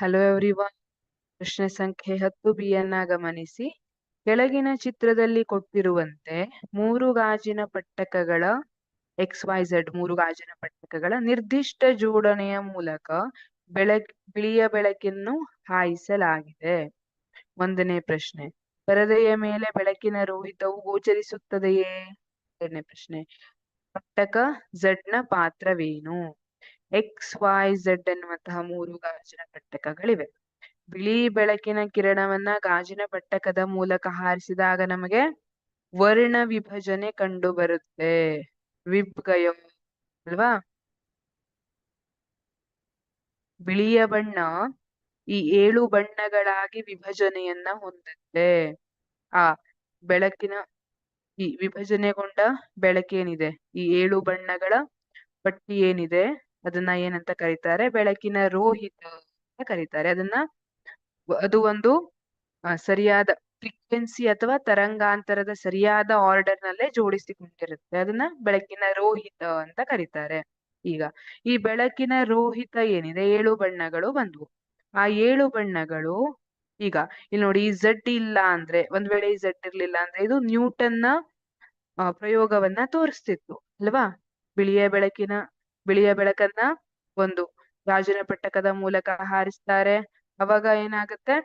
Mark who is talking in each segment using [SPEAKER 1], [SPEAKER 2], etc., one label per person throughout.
[SPEAKER 1] Hello everyone. ಪ್ರಶ್ನೆ ಸಂಖ್ಯೆ 10 ಗಮನಿಸಿ. ಕೆಳಗಿನ ಚಿತ್ರದಲ್ಲಿ ಕೊಟ್ಟಿರುವಂತೆ 3 ಗಾಜಿನ ಪಟ್ಟಕಗಳ XYZ 3 ಗಾಜಿನ ಪಟ್ಟಕಗಳ ನಿರ್ದಿಷ್ಟ ಜೋಡಣೆಯ ಮೂಲಕ ಬಿಳಿಯ ಬೆಳಕನ್ನು ಹಾಯಿಸಲಾಗಿದೆ. 1ನೇ ಪ್ರಶ್ನೆ, ಪರದೆಯ ಮೇಲೆ ಬೆಳಕಿನ ರೋಹಿತವು ಗೋಚರಿಸುತ್ತದೆಯೇ? 2ನೇ ಪ್ರಶ್ನೆ, ಪಟ್ಟಕ Z ನ ಪಾತ್ರವೇನು? XYZ ಎನ್ನುವಂತಹ 3 ಗಾಜಿನ ಪಟ್ಟಕಗಳಿವೆ. ಬಿಳಿ ಬೆಳಕಿನ ಕಿರಣವನ್ನ ಗಾಜಿನ ಪಟ್ಟಕದ ಮೂಲಕ ಹಾರಿಸಿದಾಗ ನಮಗೆ ವರ್ಣ ವಿಭಜನೆ ಕಂಡು ಬರುತ್ತೆ. ವಿಬ್ಗಯೋ ಅಲ್ವಾ? ಬಿಳಿಯ ಬಣ್ಣ ಈ 7 ಬಣ್ಣಗಳಾಗಿ ವಿಭಜನೆಯನ್ನ ಹೊಂದುತ್ತೆ. ಆ ಬೆಳಕಿನ ಈ ವಿಭಜನೆಗೊಂಡ ಬೆಳಕೇನಿದೆ, ಈ 7 ಬಣ್ಣಗಳ ಪಟ್ಟಿ ಏನಿದೆ ಅದನ್ನ ಏನಂತ ಕರೀತಾರೆ? ಬೆಳಕಿನ ರೋಹಿತ ಅಂತ ಕರೀತಾರೆ. ಅದು ಒಂದು ಸರಿಯಾದ ಫ್ರೀಕ್ವೆನ್ಸಿ ಅಥವಾ ತರಂಗಾಂತರದ ಸರಿಯಾದ ಆರ್ಡರ್ ನಲ್ಲೇ ಜೋಡಿಸಿಕೊಂಡಿರುತ್ತೆ. ಅದನ್ನ ಬೆಳಕಿನ ರೋಹಿತ ಅಂತ ಕರೀತಾರೆ. ಈಗ ಈ ಬೆಳಕಿನ ರೋಹಿತ ಏನಿದೆ, 7 ಬಣ್ಣಗಳು ಬಂದ್ವು. ಆ 7 ಬಣ್ಣಗಳು ಈಗ ಇಲ್ಲಿ ನೋಡಿ, ಈ Z ಇಲ್ಲ ಅಂದ್ರೆ, ಒಂದ್ ವೇಳೆ ಈ Z ಇರ್ಲಿಲ್ಲ ಅಂದ್ರೆ ಇದು ನ್ಯೂಟನ್ ನ ಪ್ರಯೋಗವನ್ನ ತೋರಿಸ್ತಿತ್ತು ಅಲ್ವಾ? ಬಿಳಿಯ ಬೆಳಕನ್ನ ಒಂದು ಗಾಜಿನ ಪಟ್ಟಕದ ಮೂಲಕ ಹಾರಿಸ್ತಾರೆ. ಅವಾಗ ಏನಾಗುತ್ತೆ?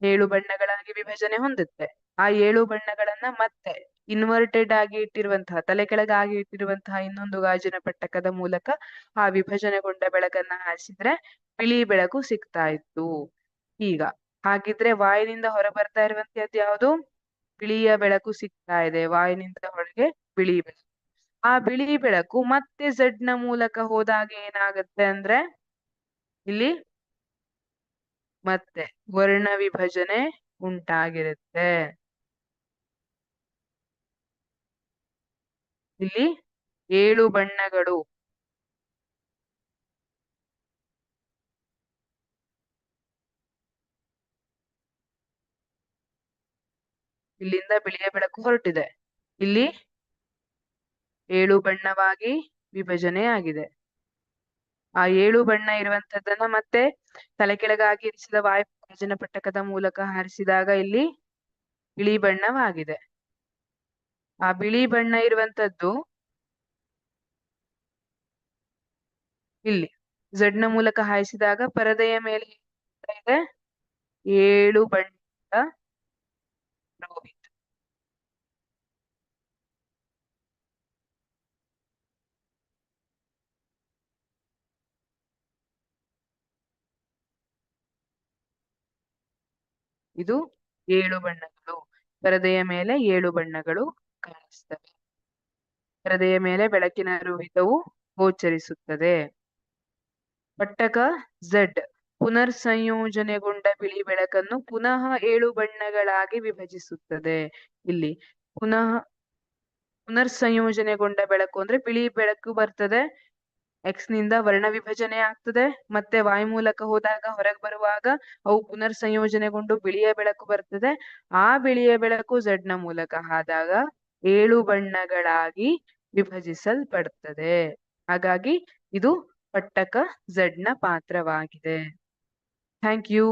[SPEAKER 1] 7 ಬಣ್ಣಗಳಾಗಿ ವಿಭಜನೆ ಹೊಂದುತ್ತೆ. ಆ 7 ಬಣ್ಣಗಳನ್ನ ಮತ್ತೆ ಇನ್ವರ್ಟೆಡ್ ಆಗಿ ಇಟ್ಟಿರುವಂತಹ, ತಲೆ ಕೆಳಗಾಗಿ ಇಟ್ಟಿರುವಂತಹ ಇನ್ನೊಂದು ಗಾಜಿನ ಪಟ್ಟಕದ ಮೂಲಕ ಆ ವಿಭಜನೆಗೊಂಡ ಬೆಳಕನ್ನ ಹಾರಿಸಿದ್ರೆ ಬಿಳಿ ಬೆಳಕು ಸಿಗ್ತಾ ಇತ್ತು. ಈಗ ಹಾಗಿದ್ರೆ ವಾಯುವಿನಿಂದ ಹೊರ ಬರ್ತಾ ಇರುವಂತದ್ದು ಯಾವುದು? ಬಿಳಿಯ ಬೆಳಕು ಸಿಗ್ತಾ ಇದೆ. ವಾಯುವಿನಿಂದ ಹೊರಗೆ ಬಿಳಿ ಬೆಳಕು. ಆ ಬಿಳಿ ಬೆಳಕು ಮತ್ತೆ Z ನ ಮೂಲಕ ಹೋದಾಗ ಏನಾಗುತ್ತೆ ಅಂದ್ರೆ ಇಲ್ಲಿ ಮತ್ತೆ ವರ್ಣ ವಿಭಜನೆ ಉಂಟಾಗಿರುತ್ತೆ. ಇಲ್ಲಿ 7 ಬಣ್ಣಗಳು ಇಲ್ಲಿಂದ ಬಿಳಿಯ ಬೆಳಕು ಹೊರಟಿದೆ. ಇಲ್ಲಿ 7 ಬಣ್ಣವಾಗಿ ವಿಭಜನೆ ಆಗಿದೆ. ಆ 7 ಬಣ್ಣ ಇರುವಂತದ್ದನ್ನ ಮತ್ತೆ ತಲೆ ಕೆಳಗಾಗಿ ಇರಿಸಿದ ಗಾಜಿನ ಪಟ್ಟಕದ ಮೂಲಕ ಹಾರಿಸಿದಾಗ ಇಲ್ಲಿ ಬಿಳಿ ಬಣ್ಣವಾಗಿದೆ. ಆ ಬಿಳಿ ಬಣ್ಣ ಇರುವಂತದ್ದು ಇಲ್ಲಿ Z ನ ಮೂಲಕ ಹಾಯಿಸಿದಾಗ ಪರದೆಯ ಮೇಲೆ ಇದೆ 7 ಬಣ್ಣದ ರೋಹಿತ. ಇದು 7 ಬಣ್ಣಗಳು. ಪರದೆಯ ಮೇಲೆ 7 ಬಣ್ಣಗಳು ಕಾಣಿಸ್ತವೆ. ಪರದೆಯ ಮೇಲೆ ಬೆಳಕಿನ ರೋಹಿತವು ಗೋಚರಿಸುತ್ತದೆ. ಪಟ್ಟಕ Z ಪುನರ್ ಸಂಯೋಜನೆಗೊಂಡ ಬಿಳಿ ಬೆಳಕನ್ನು ಪುನಃ 7 ಬಣ್ಣಗಳಾಗಿ ವಿಭಜಿಸುತ್ತದೆ. ಇಲ್ಲಿ ಪುನರ್ ಸಂಯೋಜನೆಗೊಂಡ ಬೆಳಕು ಅಂದ್ರೆ ಬಿಳಿ ಬೆಳಕು ಬರ್ತದೆ, X ನಿಂದ ವರ್ಣ ವಿಭಜನೆ ಆಗ್ತದೆ, ಮತ್ತೆ ವಾಯು ಮೂಲಕ ಹೋದಾಗ ಹೊರಗೆ ಬರುವಾಗ ಅವು ಪುನರ್ ಸಂಯೋಜನೆಗೊಂಡು ಬಿಳಿಯ ಬೆಳಕು ಬರ್ತದೆ. ಆ ಬಿಳಿಯ ಬೆಳಕು Z ನ ಮೂಲಕ ಆದಾಗ 7 ಬಣ್ಣಗಳಾಗಿ ವಿಭಜಿಸಲ್ಪಡ್ತದೆ. ಹಾಗಾಗಿ ಇದು ಪಟ್ಟಕ Z ನ ಪಾತ್ರವಾಗಿದೆ. Thank you.